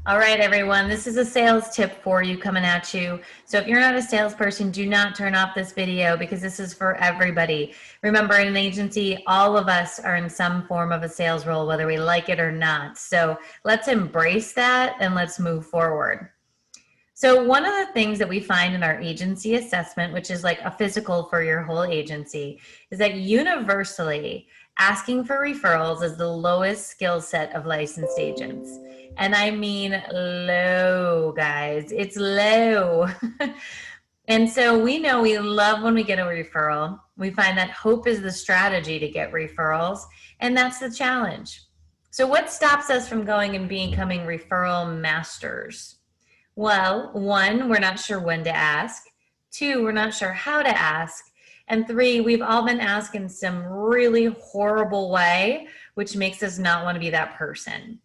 All right, everyone, this is a sales tip for you coming at you. So if you're not a salesperson, do not turn off this video because this is for everybody. Remember, in an agency, all of us are in some form of a sales role, whether we like it or not. So let's embrace that and let's move forward. So one of the things that we find in our agency assessment, which is like a physical for your whole agency, is that universally asking for referrals is the lowest skill set of licensed agents. And I mean low, guys. It's low. And so we know we love when we get a referral. We find that hope is the strategy to get referrals, and that's the challenge. So what stops us from going and becoming referral masters? Well, one, we're not sure when to ask. Two, we're not sure how to ask. And three, we've all been asked in some really horrible way, which makes us not want to be that person.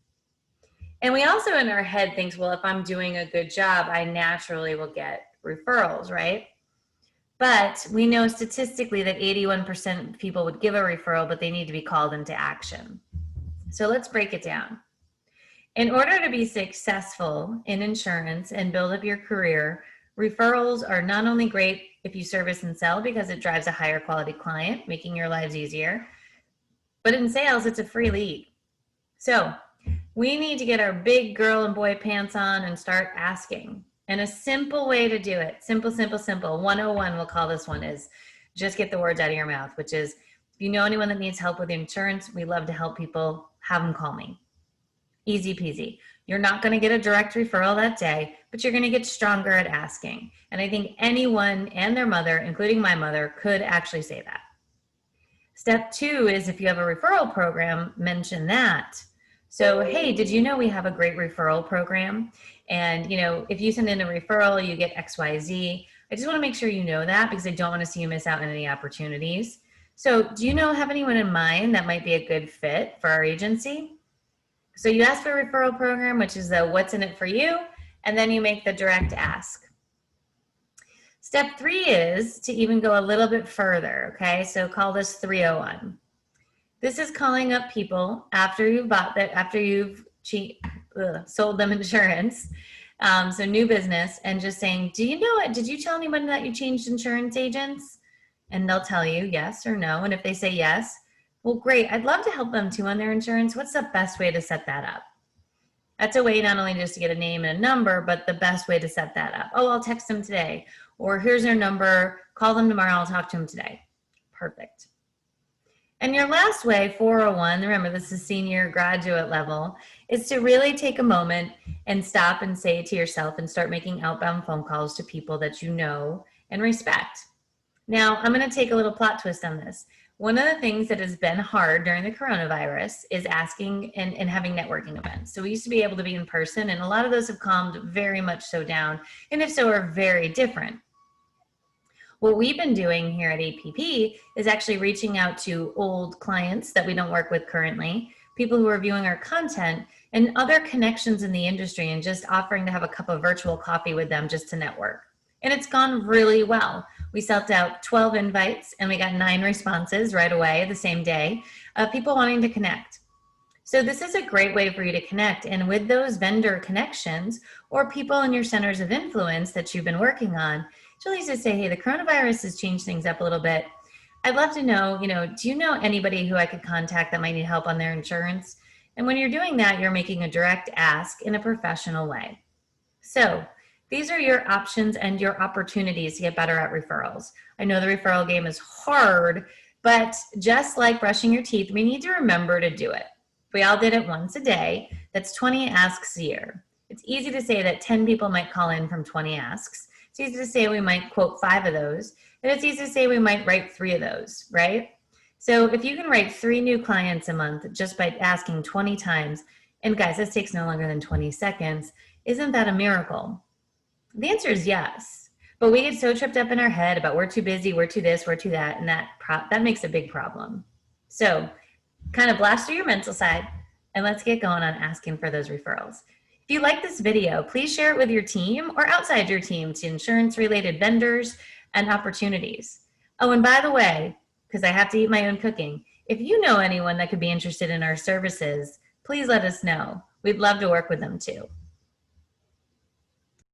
And we also in our head thinks, well, if I'm doing a good job, I naturally will get referrals, right? But we know statistically that 81% of people would give a referral, but they need to be called into action. So let's break it down. In order to be successful in insurance and build up your career, referrals are not only great if you service and sell because it drives a higher quality client, making your lives easier, but in sales, it's a free lead. So we need to get our big girl and boy pants on and start asking. And a simple way to do it, simple, 101 we'll call this one, is just get the words out of your mouth, which is, if you know anyone that needs help with insurance, we love to help people, have them call me. Easy peasy. You're not going to get a direct referral that day, but you're going to get stronger at asking. And I think anyone and their mother, including my mother, could actually say that. Step two is, if you have a referral program, mention that. So, hey, did you know we have a great referral program? And, if you send in a referral, you get XYZ. I just want to make sure you know that because I don't want to see you miss out on any opportunities. So do you have anyone in mind that might be a good fit for our agency? So you ask for a referral program, which is the what's in it for you, and then you make the direct ask. Step three is to even go a little bit further, okay? So call this 301. This is calling up people after you've sold them insurance, so new business, and just saying, do you know it? Did you tell anyone that you changed insurance agents? And they'll tell you yes or no, and if they say yes, well, great. I'd love to help them too on their insurance. What's the best way to set that up? That's a way not only just to get a name and a number, but the best way to set that up. Oh, I'll text them today. Or here's their number. Call them tomorrow. I'll talk to them today. Perfect. And your last way, 401, remember this is senior graduate level, is to really take a moment and stop and say to yourself and start making outbound phone calls to people that you know and respect. Now, I'm going to take a little plot twist on this. One of the things that has been hard during the coronavirus is asking and having networking events. So we used to be able to be in person, and a lot of those have calmed very much so down, and if so, are very different. What we've been doing here at APP is actually reaching out to old clients that we don't work with currently, people who are viewing our content, and other connections in the industry, and just offering to have a cup of virtual coffee with them just to network. And it's gone really well. We sent out 12 invites and we got 9 responses right away the same day of people wanting to connect. So this is a great way for you to connect. And with those vendor connections or people in your centers of influence that you've been working on, it's really easy to say, hey, the coronavirus has changed things up a little bit. I'd love to know, do you know anybody who I could contact that might need help on their insurance? And when you're doing that, you're making a direct ask in a professional way. So these are your options and your opportunities to get better at referrals. I know the referral game is hard, but just like brushing your teeth, we need to remember to do it. If we all did it once a day, that's 20 asks a year. It's easy to say that 10 people might call in from 20 asks. It's easy to say we might quote 5 of those, and it's easy to say we might write 3 of those, right? So if you can write 3 new clients a month just by asking 20 times, and guys, this takes no longer than 20 seconds, isn't that a miracle? The answer is yes, but we get so tripped up in our head about we're too busy, we're too this, we're too that, and that makes a big problem. So kind of blast through your mental side and let's get going on asking for those referrals. If you like this video, please share it with your team or outside your team to insurance-related vendors and opportunities. Oh, and by the way, because I have to eat my own cooking, if you know anyone that could be interested in our services, please let us know. We'd love to work with them too.